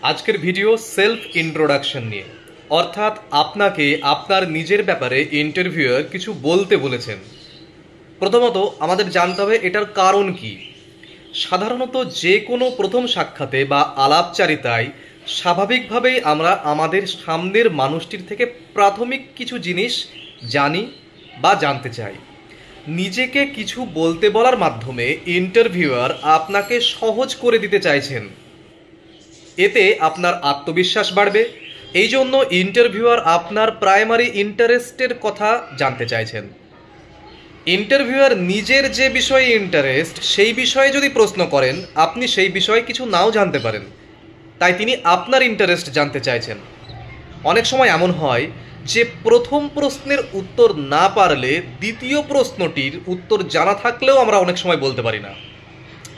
আজকের video self introduction নিয়ে, অর্থাৎ আপনাকে আপনার নিজের ব্যাপারে ইন্টারভিউয়ার কিছু বলতে বলেছেন। প্রথমত আমাদের জানতে হবে এটার কারণ কি। সাধারণত যে কোনো প্রথম সাক্ষাতে বা আলাপচারিতায় স্বাভাবিকভাবেই আমরা আমাদের সামনের মানুষটির থেকে প্রাথমিক কিছু জিনিস জানি বা জানতে চাই। নিজেকে কিছু বলতে বলার মাধ্যমে ইন্টারভিউয়ার আপনাকে সহজ করে দিতে চাইছেন। এতে আপনার আত্মবিশ্বাস বাড়বে। এই জন্য ইন্টারভিউয়ার আপনার প্রাইমারি ইন্টারেস্টের কথা জানতে চাইছেন। ইন্টারভিউয়ার নিজের যে বিষয়ে ইন্টারেস্ট সেই বিষয়ে যদি প্রশ্ন করেন, আপনি সেই বিষয়ে কিছু নাও জানতে পারেন, তাই তিনি আপনার ইন্টারেস্ট জানতে চাইছেন। অনেক সময় এমন হয় যে প্রথম প্রশ্নের উত্তর না পারলে দ্বিতীয় প্রশ্নটির উত্তর জানা থাকলেও আমরা অনেক সময় বলতে পারি না।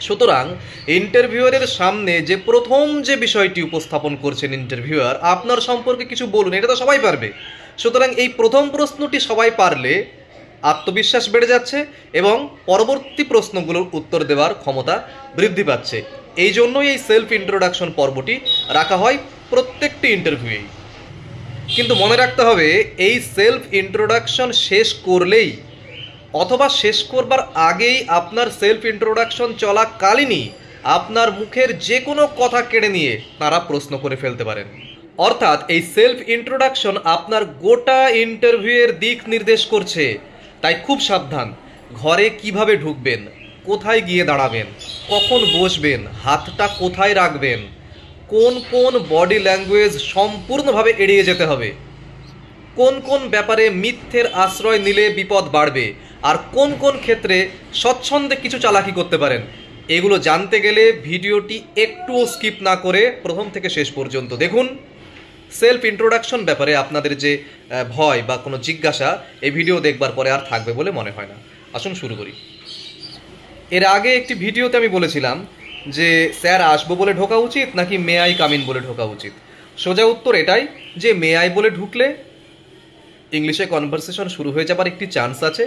সুতরাং ইন্টারভিউয়ারের সামনে যে প্রথম যে বিষয়টি উপস্থাপন করছেন ইন্টারভিউয়ার, আপনার সম্পর্কে কিছু বলুন, এটা তো সবাই পারবে। সুতরাং এই প্রথম প্রশ্নটি সবাই পারলে আত্মবিশ্বাস বেড়ে যাচ্ছে এবং পরবর্তী প্রশ্নগুলোর উত্তর দেওয়ার ক্ষমতা বৃদ্ধি পাচ্ছে। এই জন্যই এই সেলফ ইন্ট্রোডাকশন পর্বটি রাখা হয় প্রত্যেকটি ইন্টারভিউয়েই। কিন্তু মনে রাখতে হবে, এই সেলফ ইন্ট্রোডাকশন শেষ করলেই অথবা শেষ করবার আগেই আপনার সেলফ ইন্ট্রোডাকশন চলাকালীনই আপনার মুখের যে কোনো কথা কেড়ে নিয়ে তারা প্রশ্ন করে ফেলতে পারেন। অর্থাৎ এই সেলফ ইন্ট্রোডাকশন আপনার গোটা ইন্টারভিউয়ের দিক নির্দেশ করছে। তাই খুব সাবধান। ঘরে কিভাবে ঢুকবেন, কোথায় গিয়ে দাঁড়াবেন, কখন বসবেন, হাতটা কোথায় রাখবেন, কোন কোন বডি ল্যাঙ্গুয়েজ সম্পূর্ণভাবে এড়িয়ে যেতে হবে, কোন কোন ব্যাপারে মিথ্যের আশ্রয় নিলে বিপদ বাড়বে, আর কোন কোন ক্ষেত্রে স্বচ্ছন্দে কিছু চালাকি করতে পারেন, এগুলো জানতে গেলে ভিডিওটি একটুও স্কিপ না করে প্রথম থেকে শেষ পর্যন্ত দেখুন। সেলফ ইন্ট্রোডাকশন ব্যাপারে আপনাদের যে ভয় বা কোনো জিজ্ঞাসা এই ভিডিও দেখবার পরে আর থাকবে বলে মনে হয় না। আসুন শুরু করি। এর আগে একটি ভিডিওতে আমি বলেছিলাম যে স্যার আসবো বলে ঢোকা উচিত নাকি মে আই কামিন বলে ঢোকা উচিত। সোজা উত্তর এটাই যে মে আই বলে ঢুকলে ইংলিশে কনভারসেশন শুরু হয়ে যাবার একটি চান্স আছে।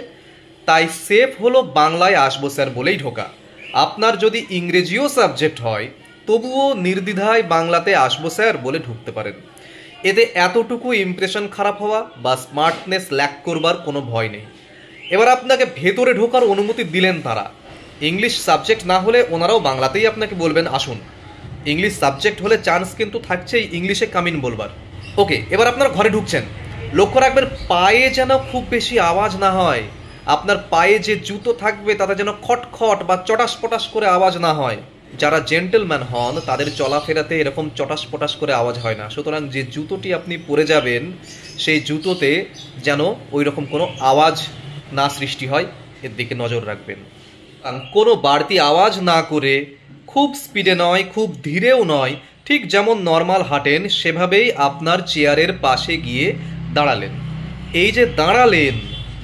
তাই সেফ হলো বাংলায় আসবো স্যার বলেই ঢোকা। আপনার যদি ইংরেজিও সাবজেক্ট হয় তবুও নির্দ্বিধায় বাংলাতে আসবো স্যার বলে ঢুকতে পারেন। এতে এতটুকু ইমপ্রেশন খারাপ হওয়া বা স্মার্টনেস ল্যাক করবার কোনো ভয় নেই। এবার আপনাকে ভেতরে ঢোকার অনুমতি দিলেন তারা। ইংলিশ সাবজেক্ট না হলে ওনারাও বাংলাতেই আপনাকে বলবেন আসুন। ইংলিশ সাবজেক্ট হলে চান্স কিন্তু থাকছেই ইংলিশে কামিন বলবার। ওকে, এবার আপনার ঘরে ঢুকছেন। লক্ষ্য রাখবেন পায়ে যেন খুব বেশি আওয়াজ না হয়। আপনার পায়ে যে জুতো থাকবে তাতে যেন খটখট বা চটাস পটাস করে আওয়াজ না হয়। যারা জেন্টলম্যান হন তাদের চলাফেরাতে এরকম চটাস পটাস করে আওয়াজ হয় না। সুতরাং যে জুতোটি আপনি পরে যাবেন সেই জুতোতে যেন ওই রকম কোনো আওয়াজ না সৃষ্টি হয়, এর দিকে নজর রাখবেন। কোনো বাড়তি আওয়াজ না করে, খুব স্পিডে নয় খুব ধীরেও নয়, ঠিক যেমন নর্মাল হাঁটেন সেভাবেই আপনার চেয়ারের পাশে গিয়ে দাঁড়ালেন। এই যে দাঁড়ালেন,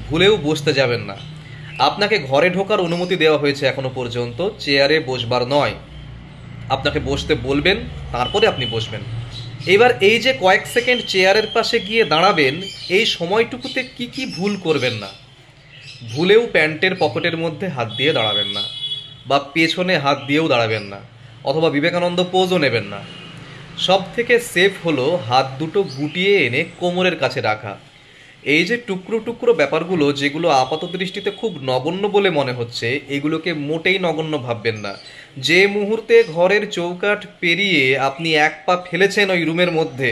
ভুলেও বসতে যাবেন না। আপনাকে ঘরে ঢোকার অনুমতি দেওয়া হয়েছে এখনো পর্যন্ত, চেয়ারে বসবার নয়। আপনাকে বসতে বলবেন, তারপরে আপনি বসবেন। এবার এই যে কয়েক সেকেন্ড চেয়ারের পাশে গিয়ে দাঁড়াবেন, এই সময়টুকুতে কি কি ভুল করবেন না। ভুলেও প্যান্টের পকেটের মধ্যে হাত দিয়ে দাঁড়াবেন না, বা পেছনে হাত দিয়েও দাঁড়াবেন না, অথবা বিবেকানন্দ পোজও নেবেন না। সব থেকে সেফ হলো হাত দুটো গুটিয়ে এনে কোমরের কাছে রাখা। এই যে টুকরো টুকরো ব্যাপারগুলো যেগুলো আপাত দৃষ্টিতে খুব নগণ্য বলে মনে হচ্ছে, এগুলোকে মোটেই নগণ্য ভাববেন না। যে মুহূর্তে ঘরের চৌকাঠ পেরিয়ে আপনি এক পা ফেলেছেন ওই রুমের মধ্যে,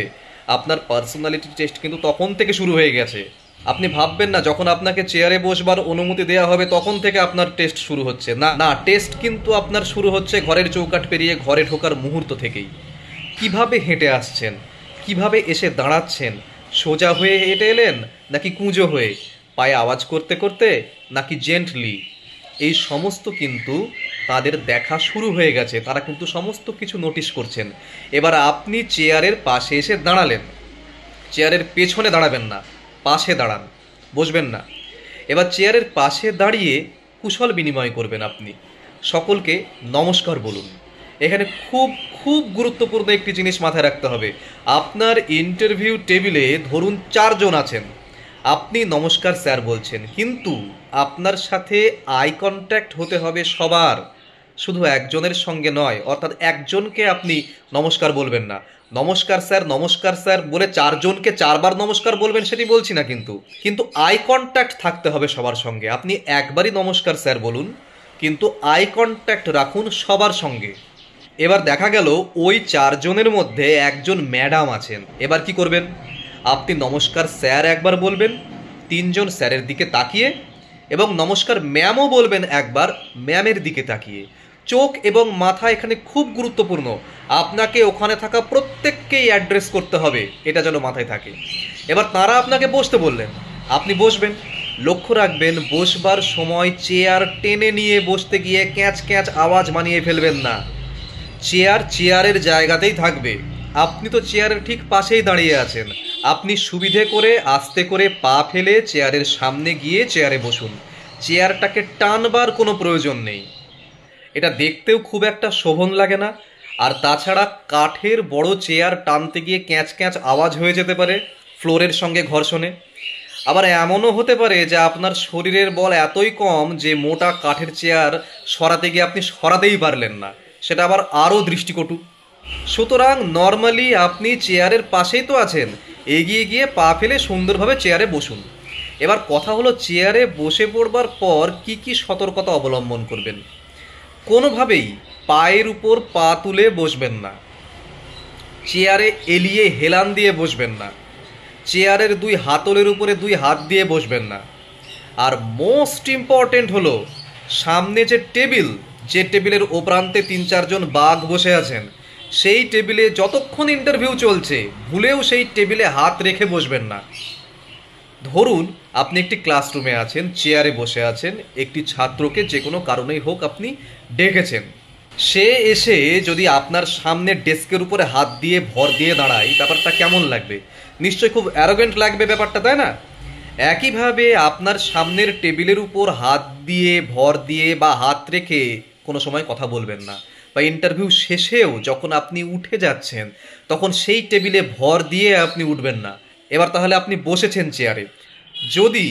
আপনার পার্সোনালিটি টেস্ট কিন্তু তখন থেকে শুরু হয়ে গেছে। আপনি ভাববেন না যখন আপনাকে চেয়ারে বসবার অনুমতি দেওয়া হবে তখন থেকে আপনার টেস্ট শুরু হচ্ছে। না না, টেস্ট কিন্তু আপনার শুরু হচ্ছে ঘরের চৌকাঠ পেরিয়ে ঘরে ঢোকার মুহূর্ত থেকেই। কিভাবে হেঁটে আসছেন, কিভাবে এসে দাঁড়াচ্ছেন, সোজা হয়ে হেঁটে এলেন নাকি কুঁজো হয়ে, পায়ে আওয়াজ করতে করতে নাকি জেন্টলি, এই সমস্ত কিন্তু তাদের দেখা শুরু হয়ে গেছে। তারা কিন্তু সমস্ত কিছু নোটিশ করছেন। এবার আপনি চেয়ারের পাশে এসে দাঁড়ালেন, চেয়ারের পেছনে দাঁড়াবেন না, পাশে দাঁড়ান, বসবেন না। এবার চেয়ারের পাশে দাঁড়িয়ে কুশল বিনিময় করবেন। আপনি সকলকে নমস্কার বলুন। এখানে খুব খুব গুরুত্বপূর্ণ একটি জিনিস মাথায় রাখতে হবে। আপনার ইন্টারভিউ টেবিলে ধরুন 4 জন আছেন, আপনি নমস্কার স্যার বলছেন, কিন্তু আপনার সাথে আই কন্ট্যাক্ট হতে হবে সবার। শুধু একজনের সঙ্গে নয়, অর্থাৎ একজনকে আপনি নমস্কার বলবেন না। নমস্কার স্যার বলে চারজনকে চারবার নমস্কার বলবেন সেটি বলছি না, কিন্তু আই কন্ট্যাক্ট থাকতে হবে সবার সঙ্গে। আপনি একবারই নমস্কার স্যার বলুন, কিন্তু আই কন্ট্যাক্ট রাখুন সবার সঙ্গে। এবার দেখা গেল ওই চারজনের মধ্যে একজন ম্যাডাম আছেন, এবার কি করবেন? আপনি নমস্কার স্যার একবার বলবেন তিনজন স্যারের দিকে তাকিয়ে, এবং নমস্কার ম্যামও বলবেন একবার ম্যামের দিকে তাকিয়ে। চোখ এবং মাথা এখানে খুব গুরুত্বপূর্ণ। আপনাকে ওখানে থাকা প্রত্যেককেই অ্যাড্রেস করতে হবে, এটা যেন মাথায় থাকে। এবার তারা আপনাকে বসতে বললেন, আপনি বসবেন। লক্ষ্য রাখবেন বসবার সময় চেয়ার টেনে নিয়ে বসতে গিয়ে ক্যাঁচ ক্যাঁচ আওয়াজ বানিয়ে ফেলবেন না। চেয়ারের জায়গাতেই থাকবে। আপনি তো চেয়ারের ঠিক পাশেই দাঁড়িয়ে আছেন। আপনি সুবিধে করে আস্তে করে পা ফেলে চেয়ারের সামনে গিয়ে চেয়ারে বসুন। চেয়ারটাকে টানবার কোনো প্রয়োজন নেই। এটা দেখতেও খুব একটা শোভন লাগে না। আর তাছাড়া কাঠের বড় চেয়ার টানতে গিয়ে ক্যাঁচ ক্যাঁচ আওয়াজ হয়ে যেতে পারে ফ্লোরের সঙ্গে ঘর্ষণে। আবার এমনও হতে পারে যে আপনার শরীরের বল এতই কম যে মোটা কাঠের চেয়ার সরাতে গিয়ে আপনি সরাতেই পারলেন না, সেটা আবার আরও দৃষ্টিকটু। সুতরাং নর্মালি আপনি চেয়ারের পাশেই তো আছেন, এগিয়ে গিয়ে পা ফেলে সুন্দরভাবে চেয়ারে বসুন। এবার কথা হলো চেয়ারে বসে পড়বার পর কি কি সতর্কতা অবলম্বন করবেন। কোনোভাবেই পায়ের উপর পা তুলে বসবেন না, চেয়ারে এলিয়ে হেলান দিয়ে বসবেন না, চেয়ারের দুই হাতলের উপরে দুই হাত দিয়ে বসবেন না। আর মোস্ট ইম্পর্টেন্ট হলো সামনে যে টেবিলের ওপ্রান্তে তিন চারজন বাঘ বসে আছেন, সেই টেবিলে যতক্ষণ ইন্টারভিউ চলছে ভুলেও সেই টেবিলে হাত রেখে বসবেন না। ধরুন আপনি একটি ক্লাসরুমে আছেন, চেয়ারে বসে আছেন, একটি ছাত্রকে যে কোনো কারণেই হোক আপনি ডেকেছেন। সে এসে যদি আপনার সামনে ডেস্কের উপরে হাত দিয়ে ভর দিয়ে দাঁড়ায়, ব্যাপারটা কেমন লাগবে? নিশ্চয়ই খুব অ্যারোগেন্ট লাগবে ব্যাপারটা, তাই না? একইভাবে আপনার সামনের টেবিলের উপর হাত দিয়ে ভর দিয়ে বা হাত রেখে কোনো সময় কথা বলবেন না। বা ইন্টারভিউ শেষেও যখন আপনি উঠে যাচ্ছেন তখন সেই টেবিলে ভর দিয়ে আপনি উঠবেন না। এবার তাহলে আপনি বসেছেন চেয়ারে, যদি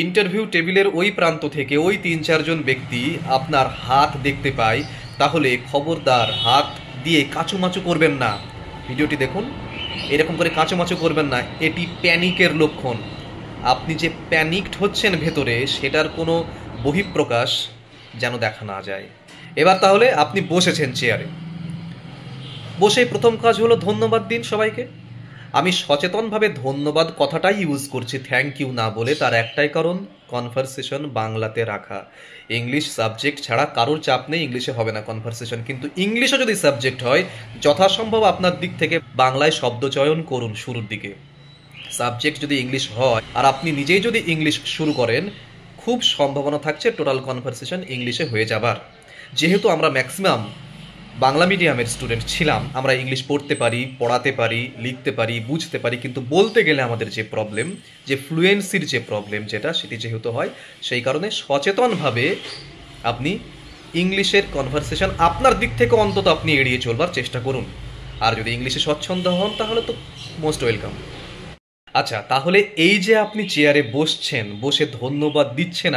ইন্টারভিউ টেবিলের ওই প্রান্ত থেকে ওই তিন চারজন ব্যক্তি আপনার হাত দেখতে পায়, তাহলে খবরদার হাত দিয়ে কাঁচুমাচু করবেন না। ভিডিওটি দেখুন, এরকম করে কাঁচুমাচু করবেন না, এটি প্যানিকের লক্ষণ। আপনি যে প্যানিকড হচ্ছেন ভেতরে, সেটার কোনো বহিঃপ্রকাশ যেন দেখা না যায়। এবার তাহলে আপনি বসেছেন চেয়ারে, বসেই প্রথম কাজ হলো ধন্যবাদ দিন সবাইকে। আমি সচেতনভাবে ধন্যবাদ কথাটাই ইউজ করছি, থ্যাংক ইউ না বলে। তার একটাই কারণ, কনভারসেশন বাংলাতে রাখা। ইংলিশ সাবজেক্ট ছাড়া কারোর চাপ নেই, ইংলিশে হবে না কনভারসেশন। কিন্তু ইংলিশও যদি সাবজেক্ট হয়, যথাসম্ভব আপনার দিক থেকে বাংলায় শব্দ চয়ন করুন শুরুর দিকে। সাবজেক্ট যদি ইংলিশ হয় আর আপনি নিজেই যদি ইংলিশ শুরু করেন, খুব সম্ভাবনা থাকছে টোটাল কনভারসেশন ইংলিশে হয়ে যাবার। যেহেতু আমরা ম্যাক্সিমাম বাংলা মিডিয়ামের স্টুডেন্ট ছিলাম, আমরা ইংলিশ পড়তে পারি, পড়াতে পারি, লিখতে পারি, বুঝতে পারি, কিন্তু বলতে গেলে আমাদের যে প্রবলেম, যে ফ্লুয়েন্সির যে প্রবলেম সেটি যেহেতু হয়, সেই কারণে সচেতনভাবে আপনি ইংলিশের কনভারসেশন আপনার দিক থেকে অন্তত আপনি এড়িয়ে চলবার চেষ্টা করুন। আর যদি ইংলিশে স্বচ্ছন্দ হন তাহলে তো মোস্ট ওয়েলকাম। আচ্ছা, তাহলে এই যে আপনি চেয়ারে বসছেন, বসে ধন্যবাদ দিচ্ছেন,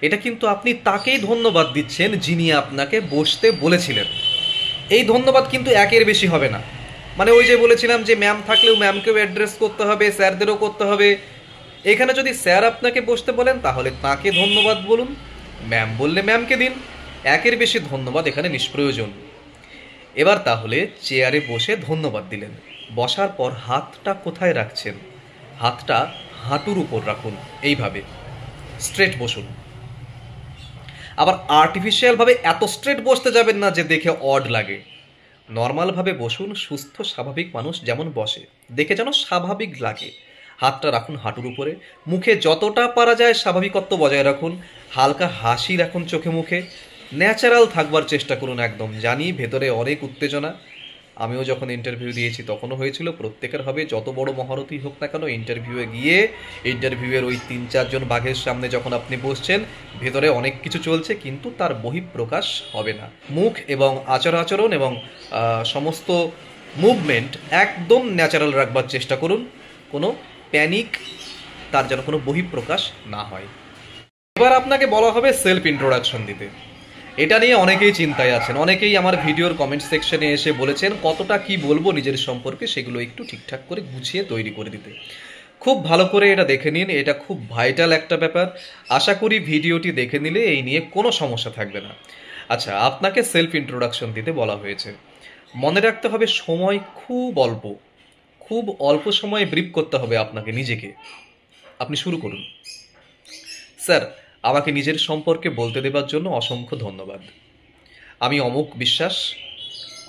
এটা কিন্তু আপনি তাকেই ধন্যবাদ দিচ্ছেন যিনি আপনাকে বসতে বলেছিলেন। এই ধন্যবাদ কিন্তু একের বেশি হবে না। মানে ওই যে বলেছিলাম যে ম্যাম থাকলেও ম্যামকেও অ্যাড্রেস করতে হবে, স্যারদেরও করতে হবে। এখানে যদি স্যার আপনাকে বসতে বলেন তাহলে তাকে ধন্যবাদ বলুন, ম্যাম বললে ম্যামকে দিন। একের বেশি ধন্যবাদ এখানে নিষ্প্রয়োজন। এবার তাহলে চেয়ারে বসে ধন্যবাদ দিলেন, বসার পর হাতটা কোথায় রাখছেন? হাতটা হাঁটুর উপর রাখুন, এইভাবে স্ট্রেট বসুন। আবার আর্টিফিশিয়ালভাবে এত স্ট্রেট বসতে যাবেন না যে দেখে অড লাগে। নর্মালভাবে বসুন, সুস্থ স্বাভাবিক মানুষ যেমন বসে দেখে যেন স্বাভাবিক লাগে। হাতটা রাখুন হাঁটুর উপরে, মুখে যতটা পারা যায় স্বাভাবিকত্ব বজায় রাখুন, হালকা হাসি রাখুন চোখে মুখে, ন্যাচারাল থাকবার চেষ্টা করুন একদম। জানি ভেতরে অনেক উত্তেজনা, আমিও যখন ইন্টারভিউ দিয়েছি তখনও হয়েছিল, প্রত্যেকের হবে। যত বড় মহারথী হোক না কেন, ইন্টারভিউয়ে গিয়ে ইন্টারভিউয়ের ওই তিন চারজন বাঘের সামনে যখন আপনি বসছেন, ভেতরে অনেক কিছু চলছে, কিন্তু তার বহিঃপ্রকাশ হবে না। মুখ এবং আচরণ এবং সমস্ত মুভমেন্ট একদম ন্যাচারাল রাখবার চেষ্টা করুন, কোনো প্যানিক তার যেন কোনো বহিঃপ্রকাশ না হয়। এবার আপনাকে বলা হবে সেলফ ইন্ট্রোডাকশন দিতে। এটা নিয়ে অনেকেই চিন্তায় আছেন, অনেকেই আমার ভিডিওর কমেন্ট সেকশনে এসে বলেছেন কতটা কি বলবো নিজের সম্পর্কে সেগুলো একটু ঠিকঠাক করে গুছিয়ে তৈরি করে দিতে। খুব ভালো করে এটা দেখে নিন, এটা খুব ভাইটাল একটা ব্যাপার। আশা করি ভিডিওটি দেখে নিলে এই নিয়ে কোনো সমস্যা থাকবে না। আচ্ছা, আপনাকে সেলফ ইন্ট্রোডাকশন দিতে বলা হয়েছে। মনে রাখতে হবে সময় খুব অল্প সময়ে ব্রিফ করতে হবে আপনাকে নিজেকে। আপনি শুরু করুন। স্যার, আমাকে নিজের সম্পর্কে বলতে দেবার জন্য অসংখ্য ধন্যবাদ। আমি অমুক বিশ্বাস,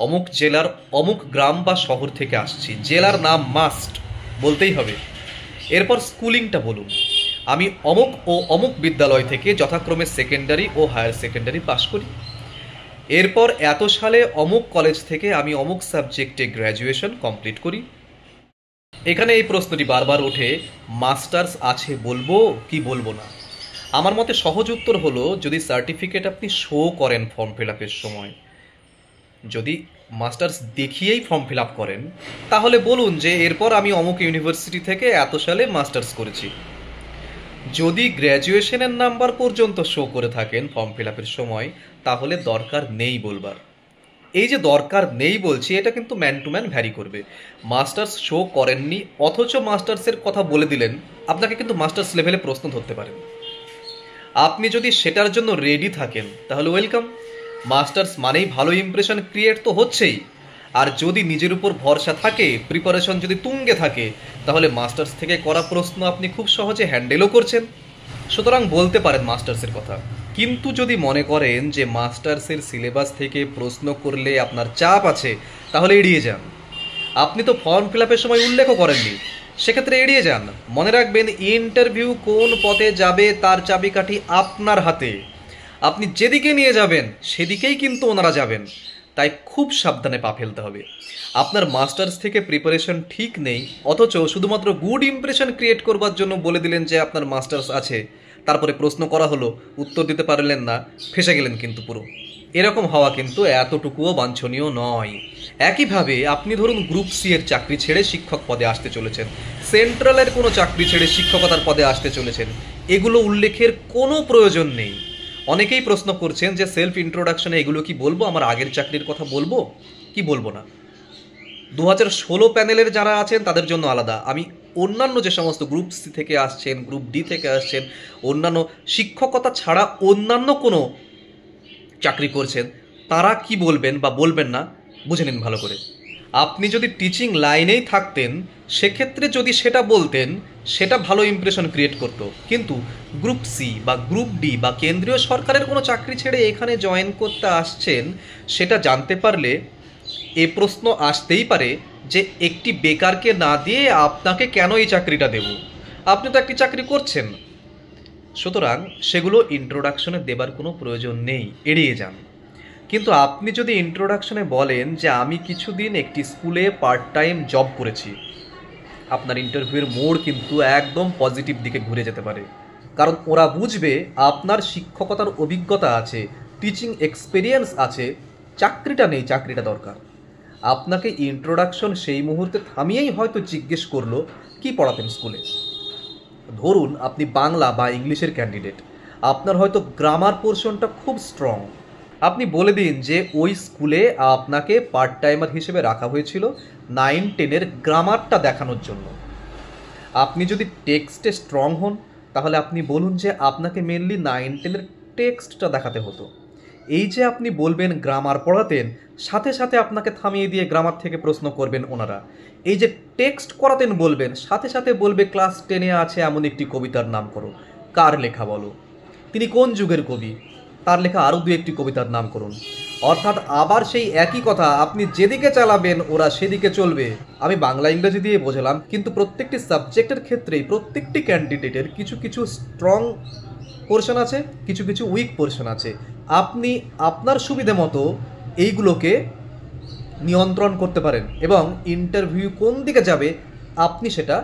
অমুক জেলার অমুক গ্রাম বা শহর থেকে আসছি। জেলার নাম মাস্ট বলতেই হবে। এরপর স্কুলিংটা বলুন। আমি অমুক ও অমুক বিদ্যালয় থেকে যথাক্রমে সেকেন্ডারি ও হায়ার সেকেন্ডারি পাশ করি। এরপর এত সালে অমুক কলেজ থেকে আমি অমুক সাবজেক্টে গ্র্যাজুয়েশন কমপ্লিট করি। এখানে এই প্রশ্নটি বারবার ওঠে, মাস্টার্স আছে বলবো কি বলবো না। আমার মতে সহজ উত্তর হলো, যদি সার্টিফিকেট আপনি শো করেন ফর্ম ফিল আপের সময়, যদি মাস্টার্স দেখিয়েই ফর্ম ফিল আপ করেন, তাহলে বলুন যে এরপর আমি অমুক ইউনিভার্সিটি থেকে এত সালে মাস্টার্স করেছি। যদি গ্র্যাজুয়েশনের নাম্বার পর্যন্ত শো করে থাকেন ফর্ম ফিল আপের সময়, তাহলে দরকার নেই বলবার। এই যে দরকার নেই বলছি, এটা কিন্তু ম্যান টু ম্যান ভ্যারি করবে। মাস্টার্স শো করেননি অথচ মাস্টার্সের কথা বলে দিলেন, আপনাকে কিন্তু মাস্টার্স লেভেলে প্রশ্ন ধরতে পারেন। আপনি যদি সেটার জন্য রেডি থাকেন তাহলে ওয়েলকাম। মাস্টার্স মানেই ভালো ইমপ্রেশন ক্রিয়েট তো হচ্ছেই। আর যদি নিজের উপর ভরসা থাকে, প্রিপারেশন যদি তুঙ্গে থাকে, তাহলে মাস্টার্স থেকে করা প্রশ্ন আপনি খুব সহজে হ্যান্ডেলও করছেন। সুতরাং বলতে পারেন মাস্টার্সের কথা। কিন্তু যদি মনে করেন যে মাস্টার্সের সিলেবাস থেকে প্রশ্ন করলে আপনার চাপ আছে, তাহলে এড়িয়ে যান। আপনি তো ফর্ম ফিল আপের সময় উল্লেখও করেননি, সেক্ষেত্রে এড়িয়ে যান। মনে রাখবেন, ইন্টারভিউ কোন পথে যাবে তার চাবিকাঠি আপনার হাতে। আপনি যেদিকে নিয়ে যাবেন সেদিকেই কিন্তু ওনারা যাবেন। তাই খুব সাবধানে পা ফেলতে হবে। আপনার মাস্টার্স থেকে প্রিপারেশন ঠিক নেই, অথচ শুধুমাত্র গুড ইমপ্রেশন ক্রিয়েট করবার জন্য বলে দিলেন যে আপনার মাস্টার্স আছে, তারপরে প্রশ্ন করা হলো, উত্তর দিতে পারলেন না, ফেঁসে গেলেন কিন্তু পুরো। এরকম হওয়া কিন্তু এতটুকুও বাঞ্ছনীয় নয়। একইভাবে আপনি ধরুন গ্রুপ সি এর চাকরি ছেড়ে শিক্ষক পদে আসতে চলেছেন, সেন্ট্রালের কোনো চাকরি ছেড়ে শিক্ষকতার পদে আসতে চলেছেন, এগুলো উল্লেখের কোনো প্রয়োজন নেই। অনেকেই প্রশ্ন করছেন যে সেলফ ইন্ট্রোডাকশনে এগুলো কি বলবো, আমার আগের চাকরির কথা বলবো কি বলবো না। 2016 প্যানেলের যারা আছেন তাদের জন্য আলাদা। আমি অন্যান্য যে সমস্ত গ্রুপ সি থেকে আসছেন, গ্রুপ ডি থেকে আসছেন, অন্যান্য শিক্ষকতা ছাড়া অন্যান্য কোনো চাকরি করছেন, তারা কি বলবেন বা বলবেন না বুঝে নিন ভালো করে। আপনি যদি টিচিং লাইনেই থাকতেন, সেক্ষেত্রে যদি সেটা বলতেন, সেটা ভালো ইমপ্রেশন ক্রিয়েট করতো। কিন্তু গ্রুপ সি বা গ্রুপ ডি বা কেন্দ্রীয় সরকারের কোনো চাকরি ছেড়ে এখানে জয়েন করতে আসছেন, সেটা জানতে পারলে এ প্রশ্ন আসতেই পারে যে একটি বেকারকে না দিয়ে আপনাকে কেন এই চাকরিটা দেব, আপনি তো একটি চাকরি করছেন। সুতরাং সেগুলো ইন্ট্রোডাকশনে দেবার কোনো প্রয়োজন নেই, এড়িয়ে যান। কিন্তু আপনি যদি ইন্ট্রোডাকশনে বলেন যে আমি কিছুদিন একটি স্কুলে পার্ট টাইম জব করেছি, আপনার ইন্টারভিউয়ের মোড় কিন্তু একদম পজিটিভ দিকে ঘুরে যেতে পারে। কারণ ওরা বুঝবে আপনার শিক্ষকতার অভিজ্ঞতা আছে, টিচিং এক্সপিরিয়েন্স আছে, চাকরিটা নেই, চাকরিটা দরকার। আপনাকে ইন্ট্রোডাকশন সেই মুহূর্তে থামিয়েই হয়তো জিজ্ঞেস করলো কি পড়াতেন স্কুলে। ধরুন আপনি বাংলা বা ইংলিশের ক্যান্ডিডেট, আপনার হয়তো গ্রামার পোর্শনটা খুব স্ট্রং। আপনি বলে দিন যে ওই স্কুলে আপনাকে পার্ট টাইমার হিসেবে রাখা হয়েছিল 9-10 গ্রামারটা দেখানোর জন্য। আপনি যদি টেক্সটে স্ট্রং হন, তাহলে আপনি বলুন যে আপনাকে মেনলি 9-10 টেক্সটটা দেখাতে হতো। এই যে আপনি বলবেন গ্রামার পড়াতেন, সাথে সাথে আপনাকে থামিয়ে দিয়ে গ্রামার থেকে প্রশ্ন করবেন ওনারা। এই যে টেক্সট করাতেন বলবেন, সাথে সাথে বলবে ক্লাস 10-এ আছে এমন একটি কবিতার নাম করো, কার লেখা বলো, তিনি কোন যুগের কবি, তার লেখা আরও 2-1টি কবিতার নাম করুন। অর্থাৎ আবার সেই একই কথা, আপনি যেদিকে চালাবেন ওরা সেদিকে চলবে। আমি বাংলা ইংরেজি দিয়ে বোঝালাম, কিন্তু প্রত্যেকটি সাবজেক্টের ক্ষেত্রেই প্রত্যেকটি ক্যান্ডিডেটের কিছু কিছু স্ট্রং পোর্শন আছে, কিছু কিছু উইক পোর্শন আছে। আপনি আপনার সুবিধে মতো এইগুলোকে নিয়ন্ত্রণ করতে পারেন এবং ইন্টারভিউ কোন দিকে যাবে আপনি সেটা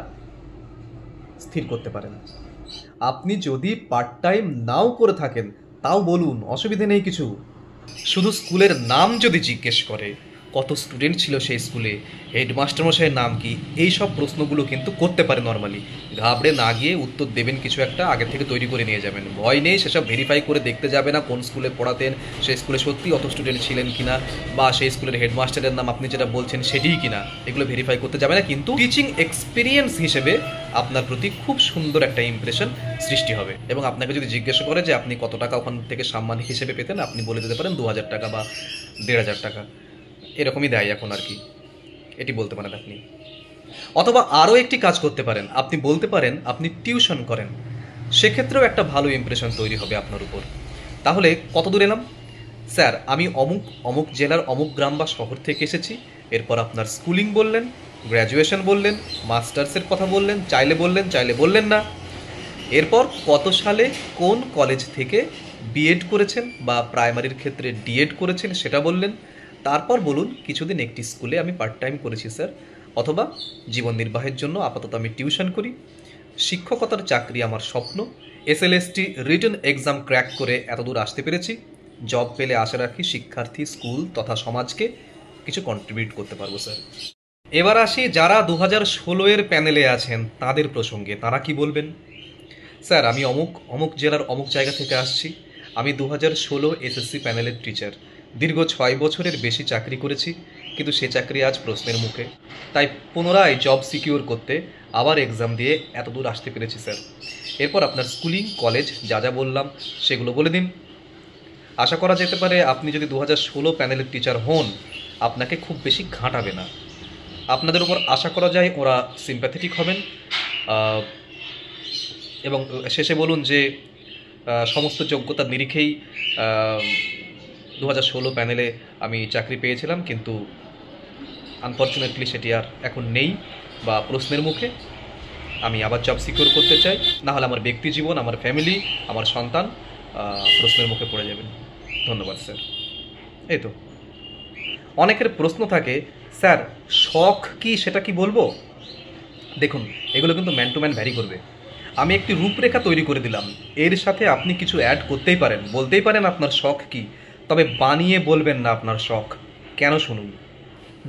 স্থির করতে পারেন। আপনি যদি পার্ট টাইম নাও করে থাকেন তাও বলুন, অসুবিধে নেই কিছু। শুধু স্কুলের নাম যদি জিজ্ঞেস করে কত স্টুডেন্ট ছিল সেই স্কুলে, হেডমাস্টার মশাইয়ের নাম কি, এই সব প্রশ্নগুলো কিন্তু করতে পারে নর্মালি। ঘাবড়ে না গিয়ে উত্তর দেবেন কিছু একটা, আগে থেকে তৈরি করে নিয়ে যাবেন, ভয় নেই। সেসব ভেরিফাই করে দেখতে যাবে না কোন স্কুলে পড়াতেন, সেই স্কুলে সত্যি অত স্টুডেন্ট ছিলেন কিনা, বা সেই স্কুলের হেডমাস্টারের নাম আপনি যেটা বলছেন সেটিই কিনা, এগুলো ভেরিফাই করতে যাবে না। কিন্তু টিচিং এক্সপিরিয়েন্স হিসেবে আপনার প্রতি খুব সুন্দর একটা ইমপ্রেশন সৃষ্টি হবে। এবং আপনাকে যদি জিজ্ঞেস করে যে আপনি কত টাকা ওখান থেকে সম্মান হিসেবে পেতেন, আপনি বলে দিতে পারেন 2000 টাকা বা 1500 টাকা, এরকমই দেয় এখন আর কি, এটি বলতে পারেন আপনি। অথবা আরও একটি কাজ করতে পারেন, আপনি বলতে পারেন আপনি টিউশন করেন, সেক্ষেত্রেও একটা ভালো ইমপ্রেশন তৈরি হবে আপনার উপর। তাহলে কত দূর এলাম? স্যার আমি অমুক অমুক জেলার অমুক গ্রাম বা শহর থেকে এসেছি। এরপর আপনার স্কুলিং বললেন, গ্র্যাজুয়েশন বললেন, মাস্টার্সের কথা বললেন, চাইলে বললেন না। এরপর কত সালে কোন কলেজ থেকে বিএড করেছেন বা প্রাইমারির ক্ষেত্রে ডিএড করেছেন সেটা বললেন। তারপর বলুন কিছুদিন একটি স্কুলে আমি পার্ট টাইম করেছি স্যার, অথবা জীবন নির্বাহের জন্য আপাতত আমি টিউশন করি, শিক্ষকতার চাকরি আমার স্বপ্ন, এসএলএসটি রিটেন এক্সাম ক্র্যাক করে এতদূর আসতে পেরেছি, জব পেলে আশা রাখি শিক্ষার্থী, স্কুল তথা সমাজকে কিছু কন্ট্রিবিউট করতে পারবো স্যার। এবার আসি যারা 2016 প্যানেলে আছেন তাদের প্রসঙ্গে, তারা কি বলবেন? স্যার আমি অমুক অমুক জেলার অমুক জায়গা থেকে আসছি, আমি 2016 এসএসসি প্যানেলের টিচার, দীর্ঘ 6 বছরের বেশি চাকরি করেছি, কিন্তু সে চাকরি আজ প্রশ্নের মুখে, তাই পুনরায় জব সিকিউর করতে আবার এক্সাম দিয়ে এতদূর আসতে পেরেছি স্যার। এরপর আপনার স্কুলিং, কলেজ যা যা বললাম সেগুলো বলে দিন। আশা করা যেতে পারে আপনি যদি 2016 প্যানেলের টিচার হন, আপনাকে খুব বেশি ঘাঁটাবে না, আপনাদের উপর আশা করা যায় ওরা সিম্প্যাথেটিক হবেন। এবং শেষে বলুন যে সমস্ত যোগ্যতার নিরিখেই 2016 প্যানেলে আমি চাকরি পেয়েছিলাম, কিন্তু আনফর্চুনেটলি সেটি আর এখন নেই বা প্রশ্নের মুখে। আমি আবার জব সিকিউর করতে চাই, না হলে আমার ব্যক্তি জীবন, আমার ফ্যামিলি, আমার সন্তান প্রশ্নের মুখে পড়ে যাবেন। ধন্যবাদ স্যার। এই তো অনেকের প্রশ্ন থাকে, স্যার শখ কি, সেটা কি বলবো? দেখুন এগুলো কিন্তু ম্যান টু ম্যান ভ্যারি করবে। আমি একটি রূপরেখা তৈরি করে দিলাম, এর সাথে আপনি কিছু অ্যাড করতেই পারেন, বলতেই পারেন আপনার শখ কি, তবে বানিয়ে বলবেন না আপনার শখ। কেন শুনুন,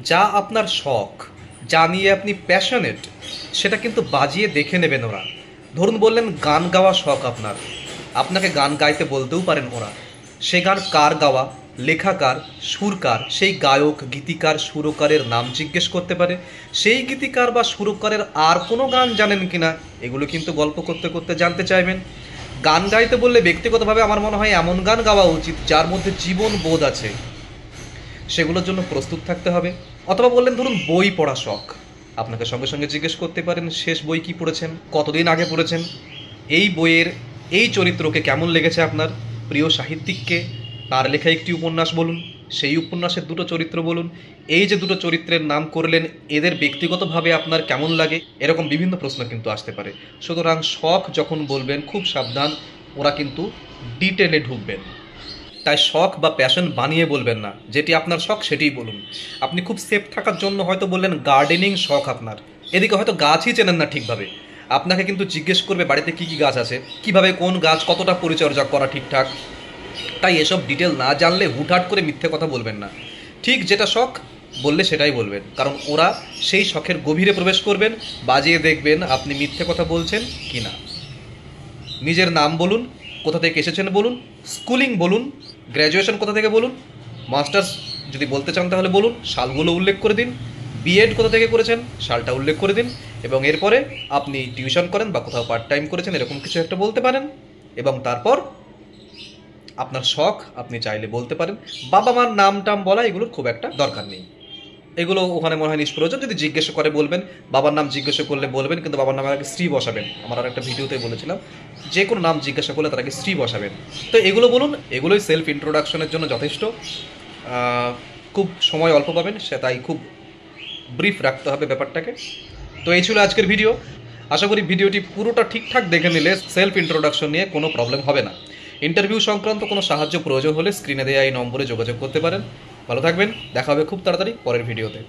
যা আপনার শখ, যা নিয়ে আপনি প্যাশনেট, সেটা কিন্তু বাজিয়ে দেখে নেবেন ওরা। ধরুন বললেন গান গাওয়া শখ আপনার, আপনাকে গান গাইতে বলতেও পারেন ওরা। সে গান কার গাওয়া, লেখাকার, সুরকার, সেই গায়ক, গীতিকার, সুরকারের নাম জিজ্ঞেস করতে পারে। সেই গীতিকার বা সুরকারের আর কোনো গান জানেন কিনা, এগুলো কিন্তু গল্প করতে করতে জানতে চাইবেন। গান গাইতে বললে ব্যক্তিগতভাবে আমার মনে হয় এমন গান গাওয়া উচিত যার মধ্যে জীবন বোধ আছে, সেগুলোর জন্য প্রস্তুত থাকতে হবে। অথবা বললেন ধরুন বই পড়া শখ, আপনাকে সঙ্গে সঙ্গে জিজ্ঞেস করতে পারেন শেষ বই কি পড়েছেন, কতদিন আগে পড়েছেন, এই বইয়ের এই চরিত্রকে কেমন লেগেছে আপনার, প্রিয় সাহিত্যিককে, তার লেখা একটি উপন্যাস বলুন, সেই উপন্যাসের দুটো চরিত্র বলুন, এই যে দুটো চরিত্রের নাম করলেন এদের ব্যক্তিগতভাবে আপনার কেমন লাগে, এরকম বিভিন্ন প্রশ্ন কিন্তু আসতে পারে। সুতরাং শখ যখন বলবেন খুব সাবধান, ওরা কিন্তু ডিটেলে ঢুকবেন। তাই শখ বা প্যাশন বানিয়ে বলবেন না, যেটি আপনার শখ সেটিই বলুন। আপনি খুব সেফ থাকার জন্য হয়তো বললেন গার্ডেনিং শখ আপনার, এদিকে হয়তো গাছই চেনেন না ঠিকভাবে, আপনাকে কিন্তু জিজ্ঞেস করবে বাড়িতে কী কী গাছ আছে, কিভাবে কোন গাছ কতটা পরিচর্যা করা ঠিকঠাক। তাই এসব ডিটেল না জানলে হুটহাট করে মিথ্যে কথা বলবেন না, ঠিক যেটা শখ বললে সেটাই বলবেন, কারণ ওরা সেই শখের গভীরে প্রবেশ করবেন, বাজিয়ে দেখবেন আপনি মিথ্যে কথা বলছেন কি না। নিজের নাম বলুন, কোথা থেকে এসেছেন বলুন, স্কুলিং বলুন, গ্র্যাজুয়েশন কোথা থেকে বলুন, মাস্টার্স যদি বলতে চান তাহলে বলুন, সালগুলো উল্লেখ করে দিন, বিএড কোথা থেকে করেছেন সালটা উল্লেখ করে দিন, এবং এরপরে আপনি টিউশন করেন বা কোথাও পার্ট টাইম করেছেন এরকম কিছু একটা বলতে পারেন। এবং তারপর আপনার শখ আপনি চাইলে বলতে পারেন। বাবা মার নাম টাম বলা এগুলোর খুব একটা দরকার নেই, এগুলো ওখানে মনে হয় নিষ্প্রয়োজন। যদি জিজ্ঞেস করে বলবেন, বাবার নাম জিজ্ঞাসা করলে বলবেন, কিন্তু বাবার নামের আগে স্ত্রী বসাবেন। আমার আর একটা ভিডিওতে বলেছিলাম যে কোনো নাম জিজ্ঞাসা করলে তার আগে স্ত্রী বসাবেন। তো এগুলো বলুন, এগুলোই সেলফ ইন্ট্রোডাকশনের জন্য যথেষ্ট। খুব সময় অল্প পাবেন, সে তাই খুব ব্রিফ রাখতে হবে ব্যাপারটাকে। তো এই ছিল আজকের ভিডিও। আশা করি ভিডিওটি পুরোটা ঠিকঠাক দেখে নিলে সেলফ ইন্ট্রোডাকশন নিয়ে কোনো প্রবলেম হবে না। ইন্টারভিউ সংক্রান্ত কোনো সাহায্য প্রয়োজন হলে স্ক্রিনে দেওয়া এই নম্বরে যোগাযোগ করতে পারেন। ভালো থাকবেন, দেখা হবে খুব তাড়াতাড়ি পরের ভিডিওতে।